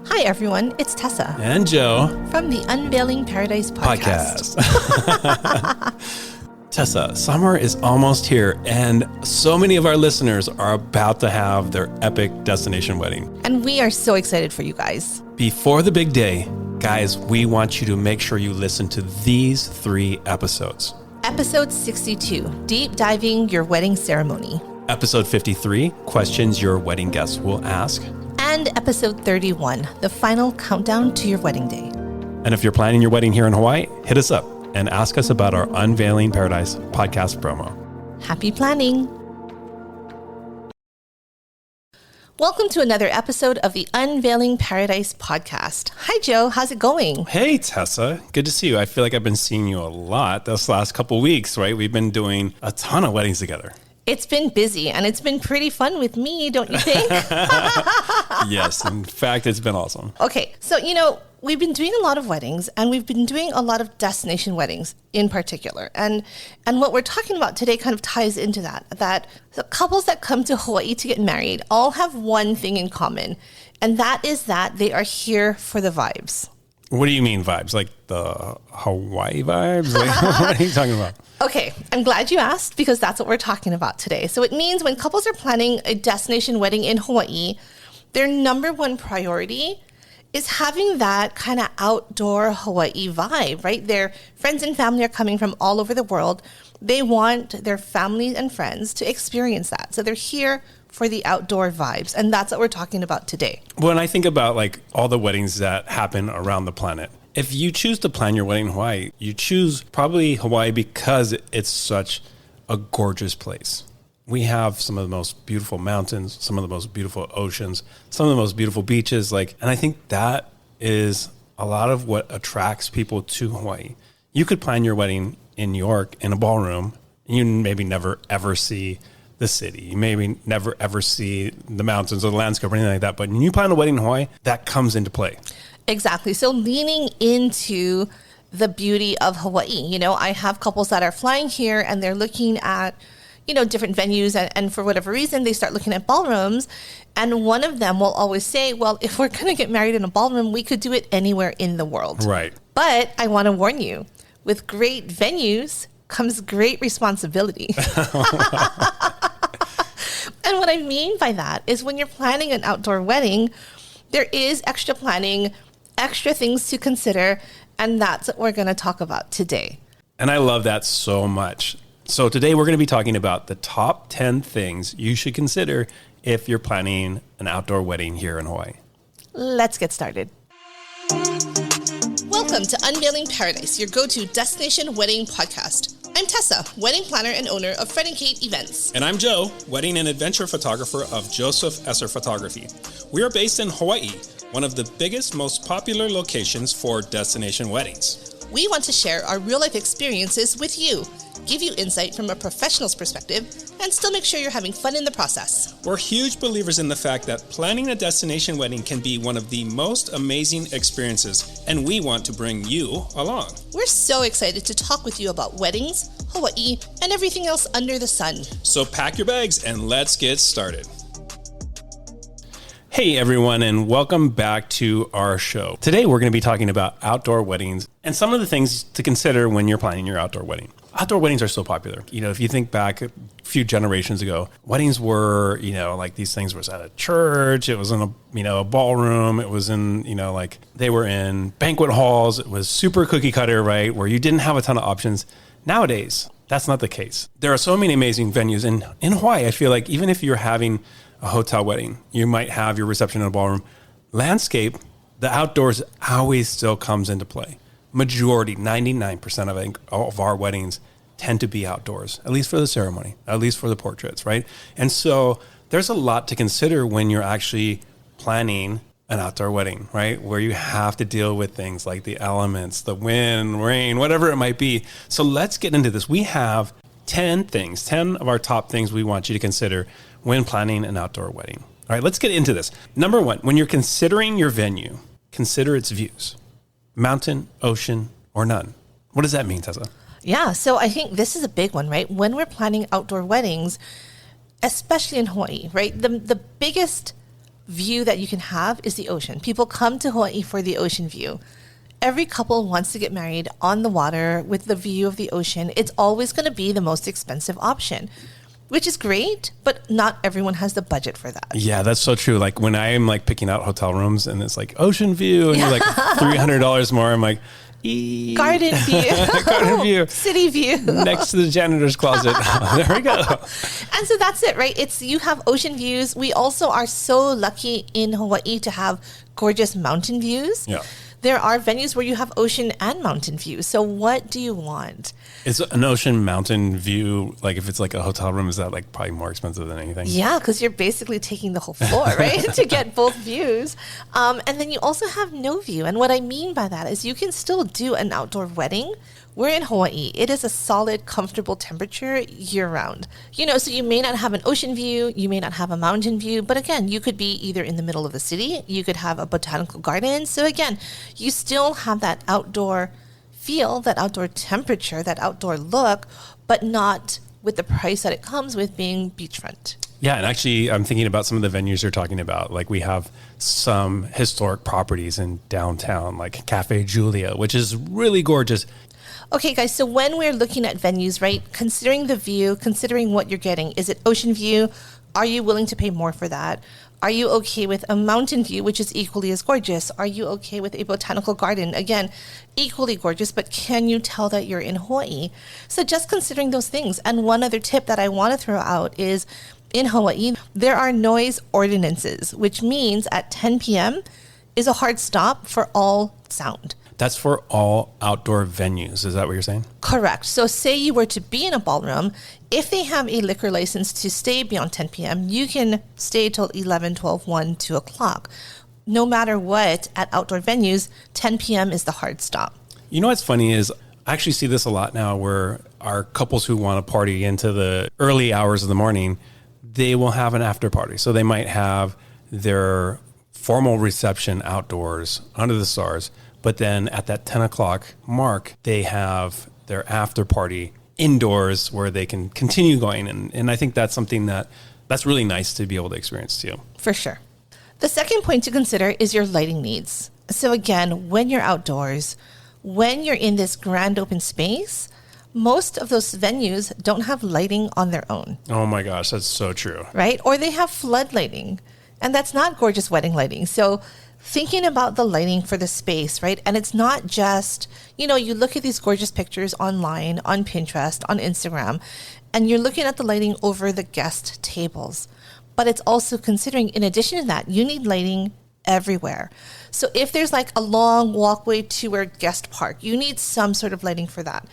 Hi, everyone. It's Tessa. And Joe. From the Unveiling Paradise podcast. Tessa, summer is almost here, and so many of our listeners are about to have their epic destination wedding. And we are so excited for you guys. Before the big day, guys, we want you to make sure you listen to these 3 episodes. Episode 62, Deep Diving Your Wedding Ceremony. Episode 53, Questions Your Wedding Guests Will Ask. And episode 31, the final countdown to your wedding day. And if you're planning your wedding here in Hawaii, hit us up and ask us about our Unveiling Paradise podcast promo. Happy planning. Welcome to another episode of the Unveiling Paradise podcast. Hi, Joe. How's it going? Hey, Tessa. Good to see you. I feel like I've been seeing you a lot this last couple weeks, right? We've been doing a ton of weddings together. It's been busy, and it's been pretty fun with me, don't you think? Yes. In fact, it's been awesome. Okay. So, we've been doing a lot of weddings, and we've been doing a lot of destination weddings in particular. And what we're talking about today kind of ties into that the couples that come to Hawaii to get married all have one thing in common, and that is that they are here for the vibes. What do you mean vibes? Like the Hawaii vibes? Like, what are you talking about? Okay, I'm glad you asked because that's what we're talking about today. So it means when couples are planning a destination wedding in Hawaii, their number one priority is having that kind of outdoor Hawaii vibe, right? Their friends and family are coming from all over the world. They want their family and friends to experience that. So they're here for the outdoor vibes. And that's what we're talking about today. When I think about like all the weddings that happen around the planet, if you choose to plan your wedding in Hawaii, you choose probably Hawaii because it's such a gorgeous place. We have some of the most beautiful mountains, some of the most beautiful oceans, some of the most beautiful beaches. And I think that is a lot of what attracts people to Hawaii. You could plan your wedding in New York in a ballroom, and you maybe never ever see the city. You maybe never ever see the mountains or the landscape or anything like that. But when you plan a wedding in Hawaii, that comes into play. Exactly. So leaning into the beauty of Hawaii, I have couples that are flying here and they're looking at, different venues and for whatever reason, they start looking at ballrooms. And one of them will always say, well, if we're going to get married in a ballroom, we could do it anywhere in the world. Right. But I want to warn you, with great venues comes great responsibility. And what I mean by that is when you're planning an outdoor wedding, there is extra planning, extra things to consider, and that's what we're going to talk about today. And I love that so much. So today we're going to be talking about the top 10 things you should consider if you're planning an outdoor wedding here in Hawaii. Let's get started. Welcome to Unveiling Paradise, your go-to destination wedding podcast. I'm Tessa, wedding planner and owner of Fred & Kate Events. And I'm Joe, wedding and adventure photographer of Joseph Esser Photography. We are based in Hawaii, one of the biggest, most popular locations for destination weddings. We want to share our real-life experiences with you, give you insight from a professional's perspective, and still make sure you're having fun in the process. We're huge believers in the fact that planning a destination wedding can be one of the most amazing experiences, and we want to bring you along. We're so excited to talk with you about weddings, Hawaii, and everything else under the sun. So pack your bags and let's get started. Hey everyone, and welcome back to our show. Today we're going to be talking about outdoor weddings and some of the things to consider when you're planning your outdoor wedding. Outdoor weddings are so popular. If you think back a few generations ago, weddings were, like these things was at a church, it was in a ballroom, it was in, they were in banquet halls, it was super cookie cutter, right? Where you didn't have a ton of options. Nowadays, that's not the case. There are so many amazing venues in Hawaii. I feel like even if you're having a hotel wedding, you might have your reception in a ballroom. Landscape, the outdoors always still comes into play. Majority, 99% of our weddings tend to be outdoors, at least for the ceremony, at least for the portraits, right? And so there's a lot to consider when you're actually planning an outdoor wedding, right? Where you have to deal with things like the elements, the wind, rain, whatever it might be. So let's get into this. We have 10 of our top things we want you to consider when planning an outdoor wedding. All right, let's get into this. Number 1, when you're considering your venue, consider its views. Mountain, ocean, or none. What does that mean, Tessa? Yeah, so I think this is a big one, right? When we're planning outdoor weddings, especially in Hawaii, right? The biggest view that you can have is the ocean. People come to Hawaii for the ocean view. Every couple wants to get married on the water with the view of the ocean. It's always going to be the most expensive option, which is great, but not everyone has the budget for that. Yeah, that's so true. Like when I am like picking out hotel rooms and it's like ocean view and you're like $300 more, I'm like, garden view. Garden view. City view. Next to the janitor's closet. There we go. And so that's it, right? You have ocean views. We also are so lucky in Hawaii to have gorgeous mountain views. Yeah. There are venues where you have ocean and mountain views. So what do you want? Is an ocean mountain view, like if it's like a hotel room, is that like probably more expensive than anything? Yeah, because you're basically taking the whole floor, right? To get both views. And then you also have no view. And what I mean by that is you can still do an outdoor wedding. We're in Hawaii. It is a solid, comfortable temperature year-round. So you may not have an ocean view, you may not have a mountain view, but again, you could be either in the middle of the city, you could have a botanical garden. So again, you still have that outdoor feel, that outdoor temperature, that outdoor look, but not with the price that it comes with being beachfront. Yeah, and actually, I'm thinking about some of the venues you're talking about. Like we have some historic properties in downtown, like Cafe Julia, which is really gorgeous. Okay, guys, so when we're looking at venues, right, considering the view, considering what you're getting, is it ocean view? Are you willing to pay more for that? Are you okay with a mountain view, which is equally as gorgeous? Are you okay with a botanical garden? Again, equally gorgeous, but can you tell that you're in Hawaii? So just considering those things. And one other tip that I want to throw out is in Hawaii, there are noise ordinances, which means at 10 p.m. is a hard stop for all sound. That's for all outdoor venues. Is that what you're saying? Correct. So say you were to be in a ballroom, if they have a liquor license to stay beyond 10 p.m., you can stay till 11, 12, 1, 2 o'clock. No matter what, at outdoor venues, 10 p.m. is the hard stop. You know what's funny is I actually see this a lot now where our couples who want to party into the early hours of the morning, they will have an after party. So they might have their formal reception outdoors under the stars. But then at that 10 o'clock mark, they have their after party indoors where they can continue going. And I think that's something that's really nice to be able to experience too. For sure. The second point to consider is your lighting needs. So again, when you're outdoors, when you're in this grand open space, most of those venues don't have lighting on their own. Oh my gosh, that's so true. Right? Or they have flood lighting. And that's not gorgeous wedding lighting. So thinking about the lighting for the space, right? And it's not just, you look at these gorgeous pictures online, on Pinterest, on Instagram, and you're looking at the lighting over the guest tables. But it's also considering, in addition to that, you need lighting everywhere. So if there's like a long walkway to a guest park, you need some sort of lighting for that.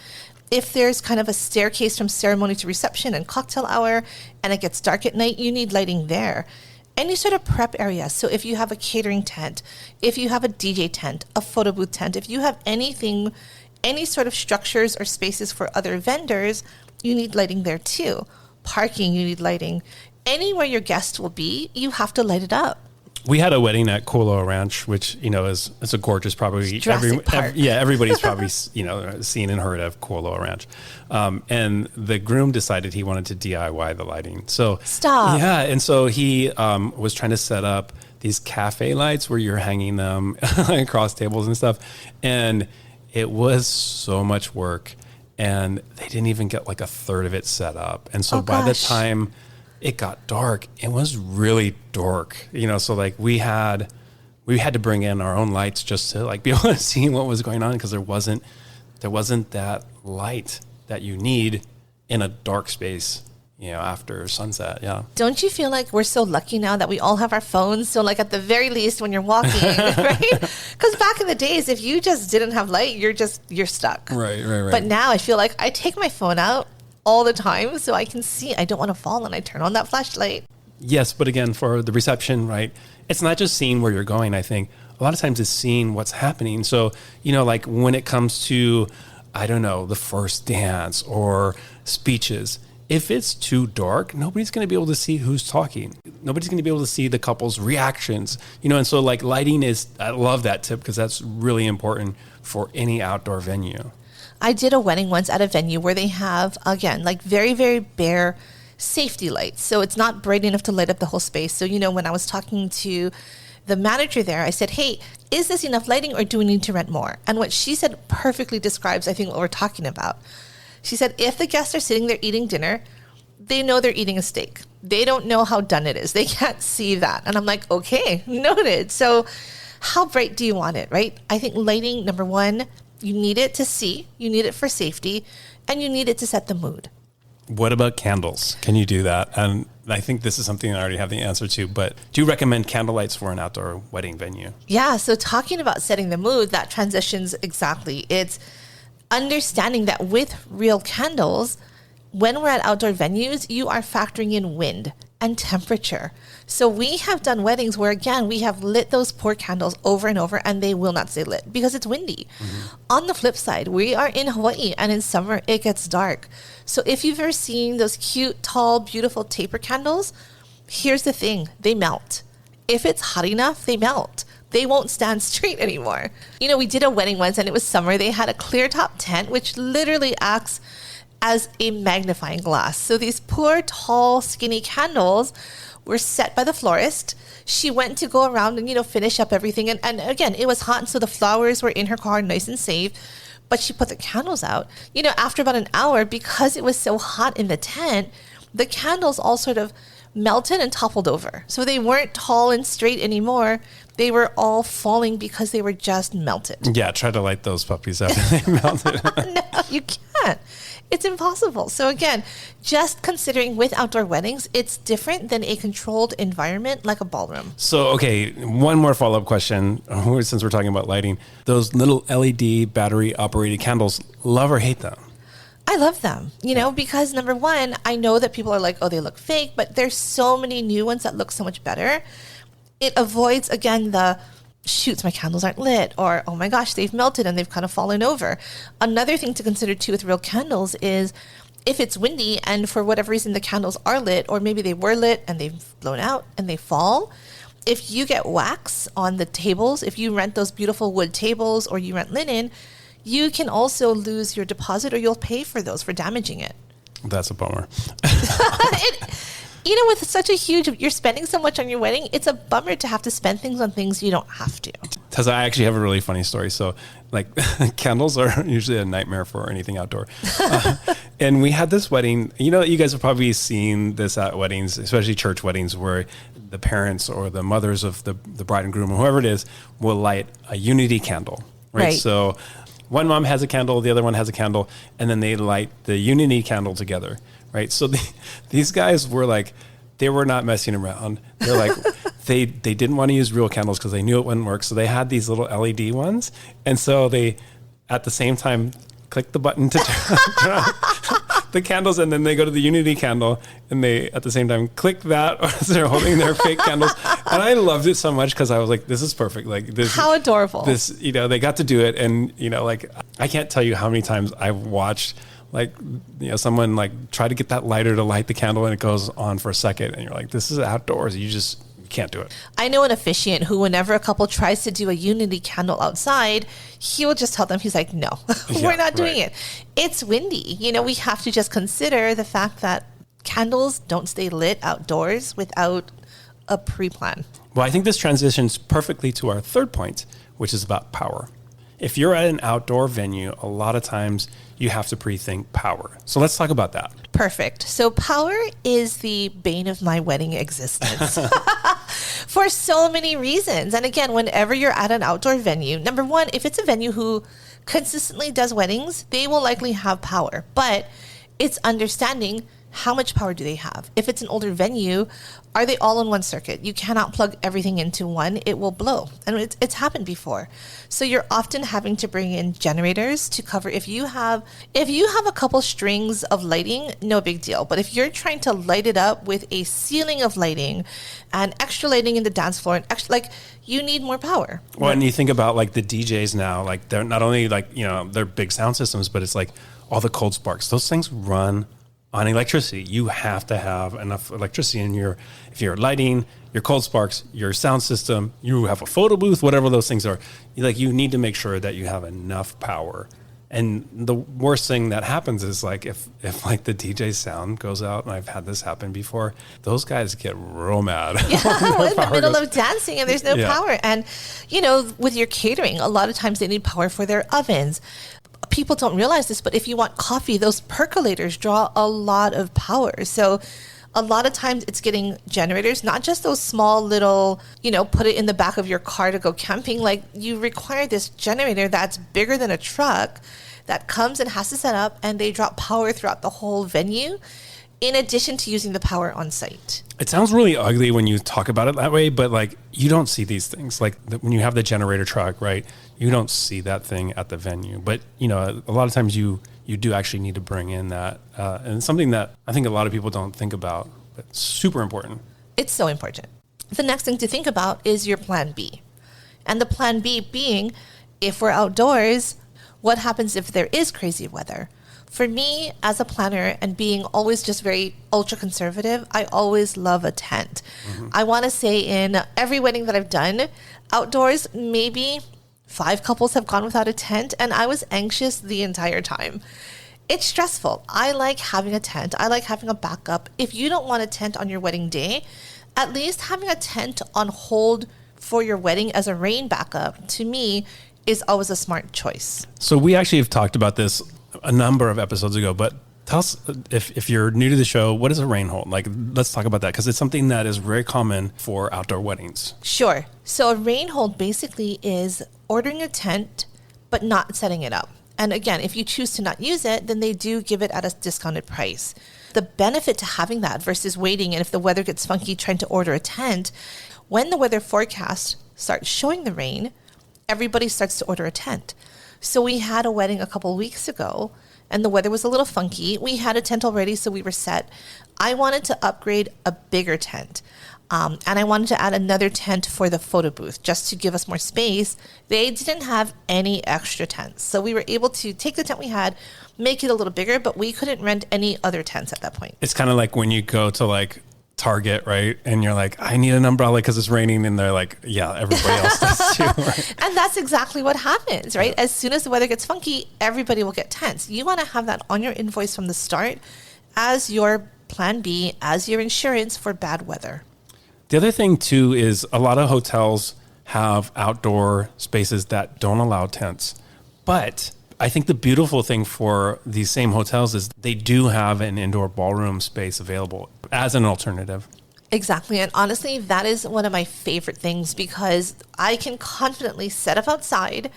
If there's kind of a staircase from ceremony to reception and cocktail hour, and it gets dark at night, you need lighting there. Any sort of prep area. So if you have a catering tent, if you have a DJ tent, a photo booth tent, if you have anything, any sort of structures or spaces for other vendors, you need lighting there too. Parking, you need lighting. Anywhere your guests will be, you have to light it up. We had a wedding at Kualoa Ranch, which, is a gorgeous, probably everybody's probably, seen and heard of Kualoa Ranch. And the groom decided he wanted to DIY the lighting. So stop. Yeah. And so he was trying to set up these cafe lights where you're hanging them across tables and stuff. And it was so much work. And they didn't even get like a third of it set up. And so by the time it got dark, it was really dark, so like we had to bring in our own lights just to like be able to see what was going on, because there wasn't that light that you need in a dark space, after sunset. Yeah. Don't you feel like we're so lucky now that we all have our phones? So like at the very least when you're walking, right? Because back in the days, if you just didn't have light, you're stuck. Right. But now I feel like I take my phone out all the time so I can see. I don't want to fall, and I turn on that flashlight. Yes, but again, for the reception, right, it's not just seeing where you're going. I think a lot of times it's seeing what's happening. So, like when it comes to, I don't know, the first dance or speeches, if it's too dark, nobody's going to be able to see who's talking. Nobody's going to be able to see the couple's reactions, and so like lighting I love that tip, because that's really important for any outdoor venue. I did a wedding once at a venue where they have, again, like very, very bare safety lights. So it's not bright enough to light up the whole space. So, when I was talking to the manager there, I said, hey, is this enough lighting or do we need to rent more? And what she said perfectly describes, I think, what we're talking about. She said, if the guests are sitting there eating dinner, they know they're eating a steak. They don't know how done it is. They can't see that. And I'm like, okay, noted. So how bright do you want it, right? I think lighting, number one, you need it to see, you need it for safety, and you need it to set the mood. What about candles? Can you do that? And I think this is something I already have the answer to, but do you recommend candle lights for an outdoor wedding venue? Yeah, so talking about setting the mood, that transitions exactly. It's understanding that with real candles, when we're at outdoor venues, you are factoring in wind and temperature. So we have done weddings where, again, we have lit those poor candles over and over and they will not stay lit because it's windy. Mm-hmm. On the flip side, we are in Hawaii and in summer it gets dark. So if you've ever seen those cute, tall, beautiful taper candles, here's the thing, they melt. If it's hot enough, they melt. They won't stand straight anymore. We did a wedding once and it was summer. They had a clear top tent, which literally acts as a magnifying glass. So these poor, tall, skinny candles were set by the florist. She went to go around and, finish up everything. And again, it was hot. And so the flowers were in her car, nice and safe. But she put the candles out. After about an hour, because it was so hot in the tent, the candles all sort of melted and toppled over. So they weren't tall and straight anymore. They were all falling because they were just melted. Yeah, try to light those puppies after they melted. No, you can't. It's impossible. So again, just considering with outdoor weddings, it's different than a controlled environment like a ballroom. So, okay, one more follow-up question, since we're talking about lighting. Those little LED battery-operated candles, love or hate them? I love them, because number one, I know that people are like, oh, they look fake, but there's so many new ones that look so much better. It avoids, again, the shoots, my candles aren't lit, or, oh my gosh, they've melted and they've kind of fallen over. Another thing to consider too with real candles is if it's windy and for whatever reason the candles are lit, or maybe they were lit and they've blown out and they fall, if you get wax on the tables, if you rent those beautiful wood tables or you rent linen, you can also lose your deposit or you'll pay for those for damaging it. That's a bummer. With such a huge, you're spending so much on your wedding, it's a bummer to have to spend things on things you don't have to. Tessa, I actually have a really funny story. So, candles are usually a nightmare for anything outdoor. And we had this wedding. You guys have probably seen this at weddings, especially church weddings, where the parents or the mothers of the bride and groom, or whoever it is, will light a unity candle. Right? So one mom has a candle, the other one has a candle, and then they light the unity candle together. Right. So these guys were like, they were not messing around. They're like, they didn't want to use real candles because they knew it wouldn't work. So they had these little LED ones. And so they, at the same time, click the button to turn on the candles. And then they go to the unity candle and they, at the same time, click that as they're holding their fake candles. And I loved it so much because I was like, this is perfect. Like this. How adorable. This, they got to do it. And, I can't tell you how many times I've watched someone try to get that lighter to light the candle and it goes on for a second and you're like, this is outdoors. You can't do it. I know an officiant who, whenever a couple tries to do a unity candle outside, he will just tell them, he's like, no, we're not doing it. It's windy. We have to just consider the fact that candles don't stay lit outdoors without a pre-plan. Well, I think this transitions perfectly to our third point, which is about power. If you're at an outdoor venue, a lot of times you have to pre-think power. So let's talk about that. Perfect. So power is the bane of my wedding existence for so many reasons. And again, whenever you're at an outdoor venue, number one, if it's a venue who consistently does weddings, they will likely have power. But it's understanding how much power do they have? If it's an older venue, are they all on one circuit? You cannot plug everything into one. It will blow. And it's happened before. So you're often having to bring in generators to cover. If you have a couple strings of lighting, no big deal. But if you're trying to light it up with a ceiling of lighting and extra lighting in the dance floor, and extra, you need more power. Well, and you think about the DJs now, they're not only they're big sound systems, but it's all the cold sparks. Those things run on electricity. You have to have enough electricity in if you're lighting, your cold sparks, your sound system, you have a photo booth, whatever those things are. You need to make sure that you have enough power And the worst thing that happens is like if like the DJ sound goes out, and I've had this happen before, those guys get real mad. Yeah, in the middle of dancing and there's no power. And, with your catering, a lot of times they need power for their ovens. People don't realize this, but if you want coffee, those percolators draw a lot of power. So a lot of times it's getting generators, not just those small little, put it in the back of your car to go camping. Like, you require this generator that's bigger than a truck that comes and has to set up, and they drop power throughout the whole venue, in addition to using the power on site. It sounds really ugly when you talk about it that way, but like, you don't see these things. Like when you have the generator truck, right? You don't see that thing at the venue. But, a lot of times you do actually need to bring in that. And it's something that I think a lot of people don't think about, but it's super important. It's so important. The next thing to think about is your plan B. And the plan B being, if we're outdoors, what happens if there is crazy weather? For me, as a planner and being always just very ultra conservative, I always love a tent. Mm-hmm. I want to say in every wedding that I've done outdoors, maybe 5 couples have gone without a tent, and I was anxious the entire time. It's stressful. I like having a tent. I like having a backup. If you don't want a tent on your wedding day, at least having a tent on hold for your wedding as a rain backup, to me, is always a smart choice. So we actually have talked about this a number of episodes ago, but tell us, if you're new to the show, what is a rain hold? Like, let's talk about that, because it's something that is very common for outdoor weddings. Sure. So a rain hold basically is ordering a tent, but not setting it up. And again, if you choose to not use it, then they do give it at a discounted price. The benefit to having that versus waiting, and if the weather gets funky, trying to order a tent, when the weather forecast starts showing the rain, everybody starts to order a tent. So we had a wedding a couple weeks ago, and the weather was a little funky. We had a tent already, so we were set. I wanted to upgrade a bigger tent. And I wanted to add another tent for the photo booth just to give us more space. They didn't have any extra tents. So we were able to take the tent we had, make it a little bigger, but we couldn't rent any other tents at that point. It's kind of like when you go to like Target, right? And you're like, I need an umbrella because it's raining. And they're like, yeah, everybody else does too. Right? And that's exactly what happens, right? Yeah. As soon as the weather gets funky, everybody will get tents. You want to have that on your invoice from the start as your plan B, as your insurance for bad weather. The other thing too is a lot of hotels have outdoor spaces that don't allow tents. But I think the beautiful thing for these same hotels is they do have an indoor ballroom space available as an alternative. Exactly. And honestly, that is one of my favorite things, because I can confidently set up outside.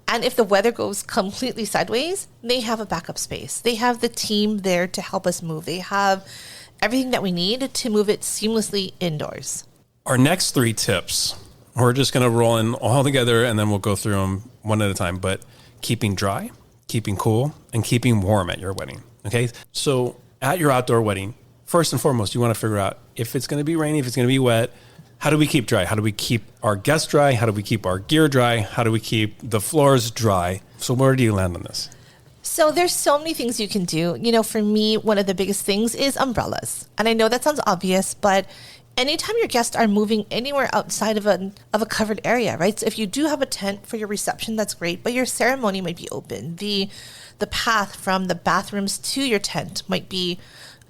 And if the weather goes completely sideways, they have a backup space. They have the team there to help us move. They have everything that we need to move it seamlessly indoors. Our next 3 tips, we're just going to roll in all together and then we'll go through them one at a time. But keeping dry, keeping cool, and keeping warm at your wedding. Okay. So at your outdoor wedding, first and foremost, you want to figure out if it's going to be rainy, if it's going to be wet, how do we keep dry? How do we keep our guests dry? How do we keep our gear dry? How do we keep the floors dry? So where do you land on this? So there's so many things you can do. For me, one of the biggest things is umbrellas. And I know that sounds obvious, but anytime your guests are moving anywhere outside of a covered area, right? So if you do have a tent for your reception, that's great, but your ceremony might be open. The path from the bathrooms to your tent might be,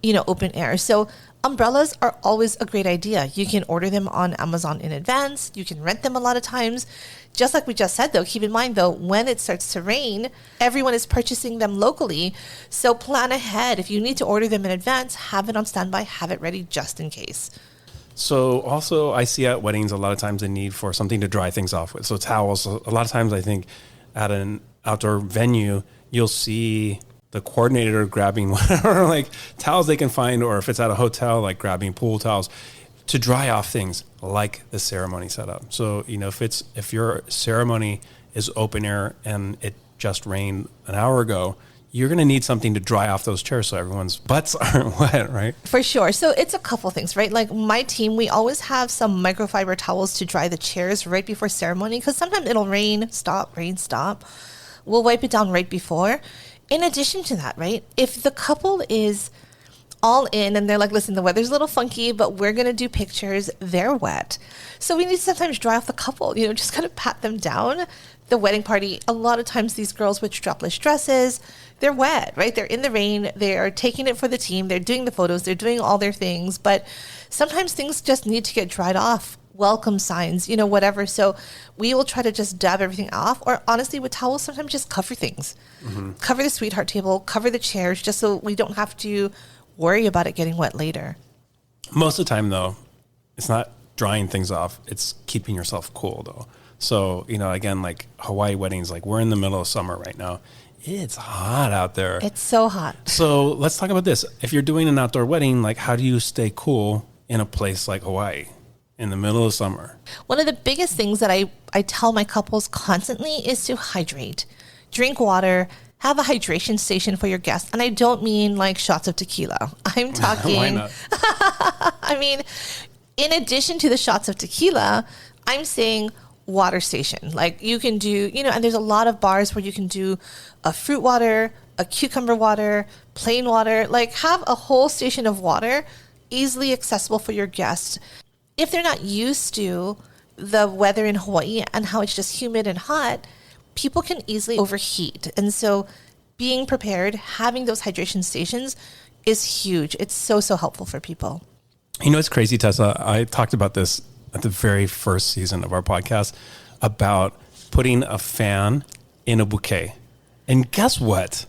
open air. So umbrellas are always a great idea. You can order them on Amazon in advance. You can rent them a lot of times. Just like we just said, though, keep in mind, though, when it starts to rain, everyone is purchasing them locally. So plan ahead. If you need to order them in advance, have it on standby, have it ready just in case. So also I see at weddings a lot of times the need for something to dry things off with. So towels, a lot of times I think at an outdoor venue, you'll see the coordinator grabbing whatever like towels they can find, or if it's at a hotel, like grabbing pool towels to dry off things like the ceremony setup. So, if your ceremony is open air and it just rained an hour ago, you're going to need something to dry off those chairs so everyone's butts aren't wet, right? For sure. So it's a couple things, right? Like my team, we always have some microfiber towels to dry the chairs right before ceremony, because sometimes it'll rain, stop. We'll wipe it down right before. In addition to that, right, if the couple is all in, and they're like, listen, the weather's a little funky, but we're going to do pictures. They're wet. So we need to sometimes dry off the couple, just kind of pat them down. The wedding party, a lot of times these girls with strapless dresses, they're wet, right? They're in the rain. They are taking it for the team. They're doing the photos. They're doing all their things. But sometimes things just need to get dried off. Welcome signs, whatever. So we will try to just dab everything off, or honestly with towels, sometimes just cover things. Cover the sweetheart table, cover the chairs, just so we don't have to worry about it getting wet later. Most of the time, though, it's not drying things off. It's keeping yourself cool, though. So, again, like Hawaii weddings, like we're in the middle of summer right now. It's hot out there. It's so hot. So let's talk about this. If you're doing an outdoor wedding, like how do you stay cool in a place like Hawaii in the middle of summer? One of the biggest things that I tell my couples constantly is to hydrate. Drink water. Have a hydration station for your guests. And I don't mean like shots of tequila. I'm talking... Why not? I mean, in addition to the shots of tequila, I'm saying water station. Like you can do, and there's a lot of bars where you can do a fruit water, a cucumber water, plain water. Like have a whole station of water easily accessible for your guests. If they're not used to the weather in Hawaii and how it's just humid and hot, people can easily overheat. And so being prepared, having those hydration stations is huge. It's so helpful for people. It's crazy, Tessa. I talked about this at the very first season of our podcast about putting a fan in a bouquet. And guess what?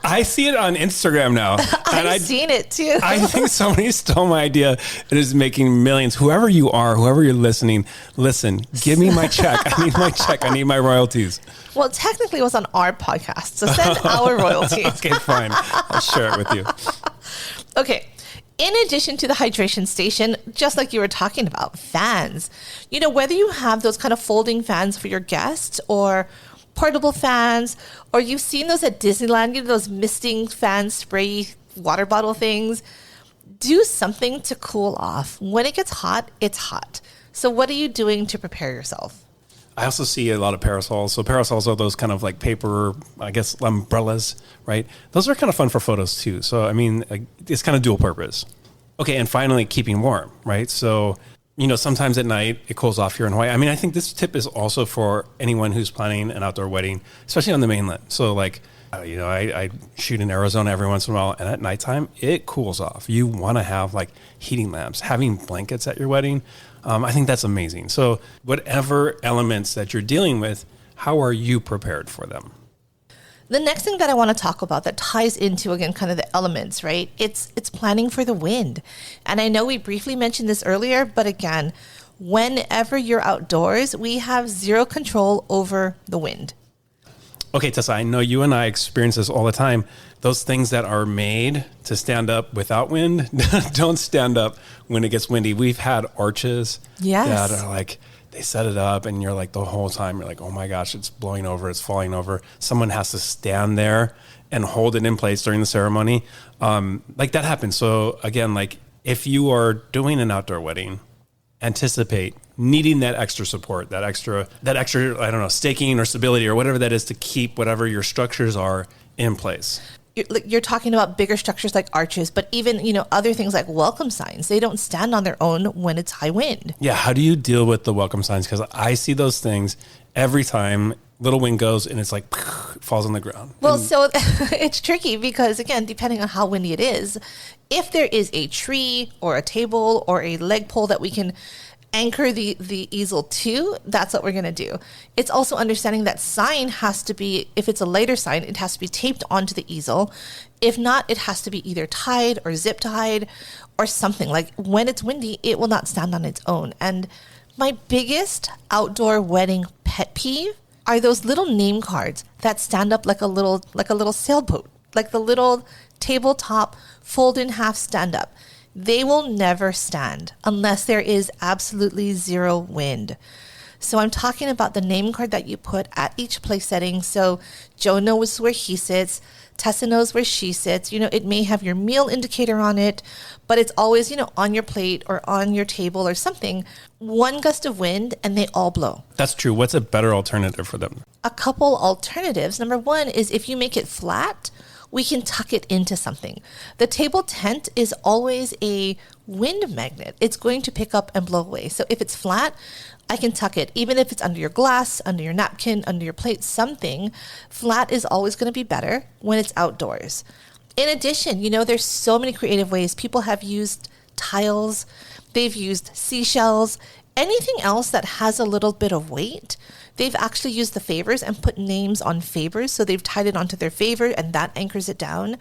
I see it on Instagram now. And I've seen it too. I think somebody stole my idea and is making millions. Whoever you are, whoever you're listening, listen, give me my check. I need my check. I need my royalties. Well, technically it was on our podcast, so send our royalties. Okay, fine. I'll share it with you. Okay. In addition to the hydration station, just like you were talking about, fans. Whether you have those kind of folding fans for your guests or portable fans, or you've seen those at Disneyland, those misting fan spray water bottle things, do something to cool off. When it gets hot, it's hot. So what are you doing to prepare yourself? I also see a lot of parasols. So parasols are those kind of like paper, I guess, umbrellas, right? Those are kind of fun for photos too. So, it's kind of dual purpose. Okay, and finally, keeping warm, right? So, sometimes at night it cools off here in Hawaii. I think this tip is also for anyone who's planning an outdoor wedding, especially on the mainland. So I shoot in Arizona every once in a while, and at nighttime it cools off. You want to have like heating lamps, having blankets at your wedding. I think that's amazing. So whatever elements that you're dealing with, how are you prepared for them? The next thing that I want to talk about that ties into, again, kind of the elements, right? It's planning for the wind. And I know we briefly mentioned this earlier, but again, whenever you're outdoors, we have zero control over the wind. Okay, Tessa, I know you and I experience this all the time. Those things that are made to stand up without wind don't stand up when it gets windy. We've had arches that are like, they set it up and you're like the whole time, you're like, oh my gosh, it's blowing over, it's falling over. Someone has to stand there and hold it in place during the ceremony. Like that happens. So again, like if you are doing an outdoor wedding, anticipate needing that extra support, that extra, I don't know, staking or stability or whatever that is to keep whatever your structures are in place. You're talking about bigger structures like arches, but even, other things like welcome signs, they don't stand on their own when it's high wind. Yeah. How do you deal with the welcome signs? Because I see those things every time little wind goes and it's like falls on the ground. Well, so it's tricky because, again, depending on how windy it is, if there is a tree or a table or a leg pole that we can anchor the easel to, that's what we're going to do. It's also understanding that sign has to be, if it's a lighter sign, it has to be taped onto the easel. If not, it has to be either tied or zip tied or something. Like when it's windy, it will not stand on its own. And my biggest outdoor wedding pet peeve are those little name cards that stand up like a little sailboat, like the little tabletop fold in half stand up. They will never stand unless there is absolutely zero wind. So I'm talking about the name card that you put at each place setting. So Joe knows where he sits. Tessa knows where she sits. It may have your meal indicator on it, but it's always, on your plate or on your table or something. One gust of wind and they all blow. That's true. What's a better alternative for them? A couple alternatives. Number one is if you make it flat, we can tuck it into something. The table tent is always a wind magnet. It's going to pick up and blow away. So if it's flat, I can tuck it. Even if it's under your glass, under your napkin, under your plate, something, flat is always going to be better when it's outdoors. In addition, there's so many creative ways. People have used tiles, they've used seashells, anything else that has a little bit of weight. They've actually used the favors and put names on favors. So they've tied it onto their favor and that anchors it down.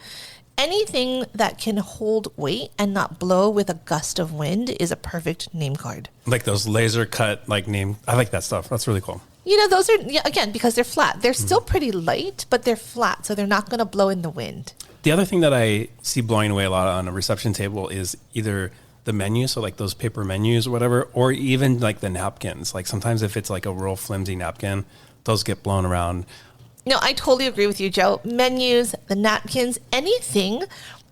Anything that can hold weight and not blow with a gust of wind is a perfect name card. Like those laser cut name. I like that stuff. That's really cool. Those are, again, because they're flat. They're still pretty light, but they're flat. So they're not going to blow in the wind. The other thing that I see blowing away a lot on a reception table is either the menu, so like those paper menus or whatever, or even like the napkins. Like sometimes if it's like a real flimsy napkin, those get blown around. No, I totally agree with you, Joe. Menus, the napkins, anything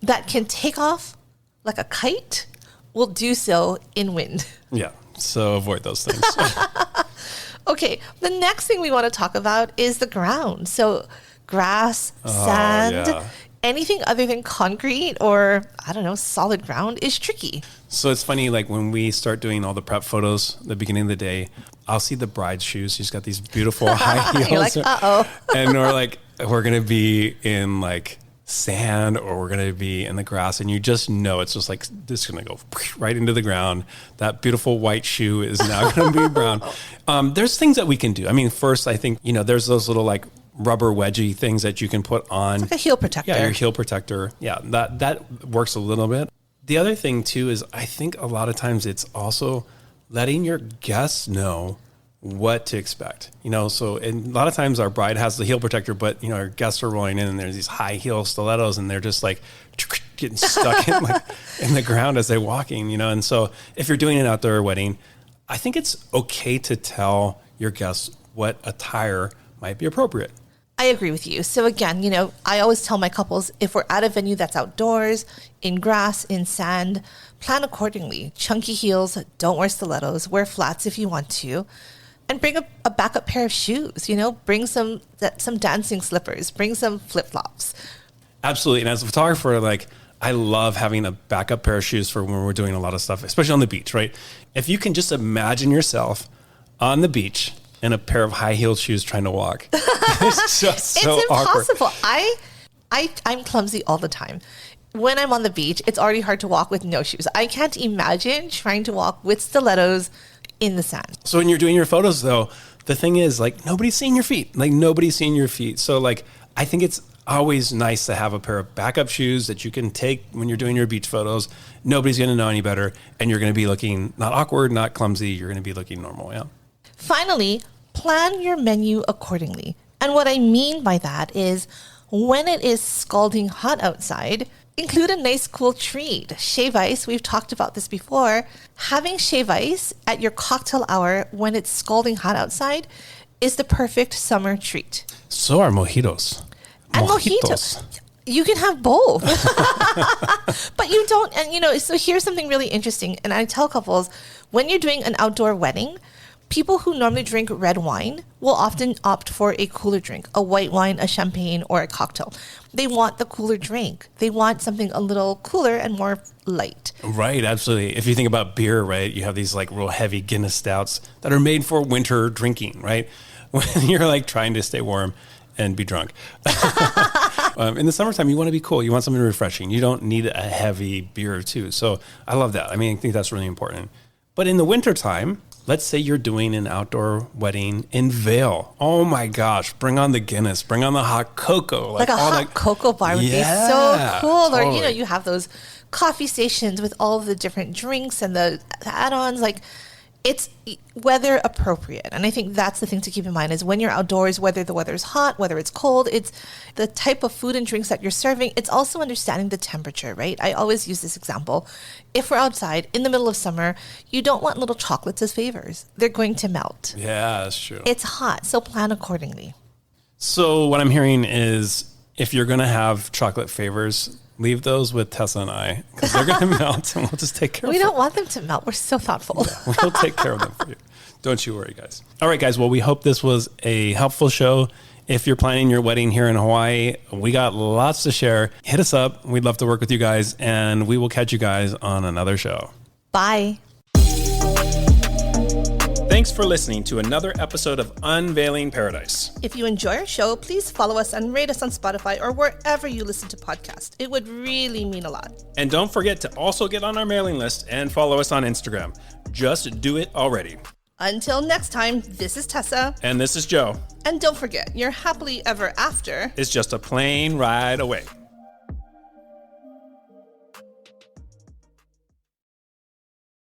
that can take off like a kite will do so in wind. Yeah, so avoid those things. Okay, the next thing we want to talk about is the ground. So grass, sand, anything other than concrete or, solid ground is tricky. So it's funny, like when we start doing all the prep photos at the beginning of the day, I'll see the bride's shoes. She's got these beautiful high heels. You're like, uh-oh. And we're going to be in like sand or we're going to be in the grass. And you just know it's just like, this is going to go right into the ground. That beautiful white shoe is now going to be brown. There's things that we can do. I mean, first, I think, there's those little like rubber wedgie things that you can put on. It's like a heel protector. Yeah, your heel protector. Yeah, that works a little bit. The other thing too is I think a lot of times it's also letting your guests know what to expect. So and a lot of times our bride has the heel protector, but our guests are rolling in and there's these high heel stilettos and they're just like getting stuck in the ground as they're walking, And so if you're doing an outdoor wedding, I think it's okay to tell your guests what attire might be appropriate. I agree with you. So again, I always tell my couples, if we're at a venue that's outdoors, in grass, in sand, plan accordingly. Chunky heels, don't wear stilettos, wear flats if you want to, and bring a backup pair of shoes, bring some dancing slippers, bring some flip-flops. Absolutely. And as a photographer, I love having a backup pair of shoes for when we're doing a lot of stuff, especially on the beach, right? If you can just imagine yourself on the beach in a pair of high-heeled shoes trying to walk. It's just so impossible. Awkward. I'm clumsy all the time. When I'm on the beach, it's already hard to walk with no shoes. I can't imagine trying to walk with stilettos in the sand. So when you're doing your photos, though, the thing is, nobody's seeing your feet. Nobody's seeing your feet. So, I think it's always nice to have a pair of backup shoes that you can take when you're doing your beach photos. Nobody's going to know any better, and you're going to be looking not awkward, not clumsy. You're going to be looking normal, yeah. Finally, plan your menu accordingly. And what I mean by that is when it is scalding hot outside, include a nice cool treat. Shave ice, we've talked about this before. Having shave ice at your cocktail hour when it's scalding hot outside is the perfect summer treat. So are mojitos. And mojitos. You can have both. But you don't, and so here's something really interesting. And I tell couples, when you're doing an outdoor wedding, people who normally drink red wine will often opt for a cooler drink, a white wine, a champagne, or a cocktail. They want the cooler drink. They want something a little cooler and more light. Right, absolutely. If you think about beer, right, you have these real heavy Guinness stouts that are made for winter drinking, right? When you're trying to stay warm and be drunk. In the summertime, you want to be cool. You want something refreshing. You don't need a heavy beer too. So I love that. I think that's really important. But in the wintertime, let's say you're doing an outdoor wedding in Vail. Oh my gosh, bring on the Guinness, bring on the hot cocoa. Like a hot cocoa bar would be so cool. Totally. Or, you have those coffee stations with all of the different drinks and the add-ons. It's weather appropriate. And I think that's the thing to keep in mind is when you're outdoors, whether the weather is hot, whether it's cold, it's the type of food and drinks that you're serving. It's also understanding the temperature, right? I always use this example. If we're outside in the middle of summer, you don't want little chocolates as favors. They're going to melt. Yeah, that's true. It's hot, so plan accordingly. So what I'm hearing is if you're going to have chocolate favors, leave those with Tessa and I because they're going to melt and we'll just take care of them. We don't want them to melt. We're so thoughtful. Yeah, we'll take care of them for you. Don't you worry, guys. All right, guys. Well, we hope this was a helpful show If you're planning your wedding here in Hawaii, we got lots to share. Hit us up. We'd love to work with you guys, and we will catch you guys on another show. Bye. Thanks for listening to another episode of Unveiling Paradise. If you enjoy our show, please follow us and rate us on Spotify or wherever you listen to podcasts. It would really mean a lot. And don't forget to also get on our mailing list and follow us on Instagram. Just do it already. Until next time, this is Tessa. And this is Joe. And don't forget, your happily ever after It's just a plane ride away.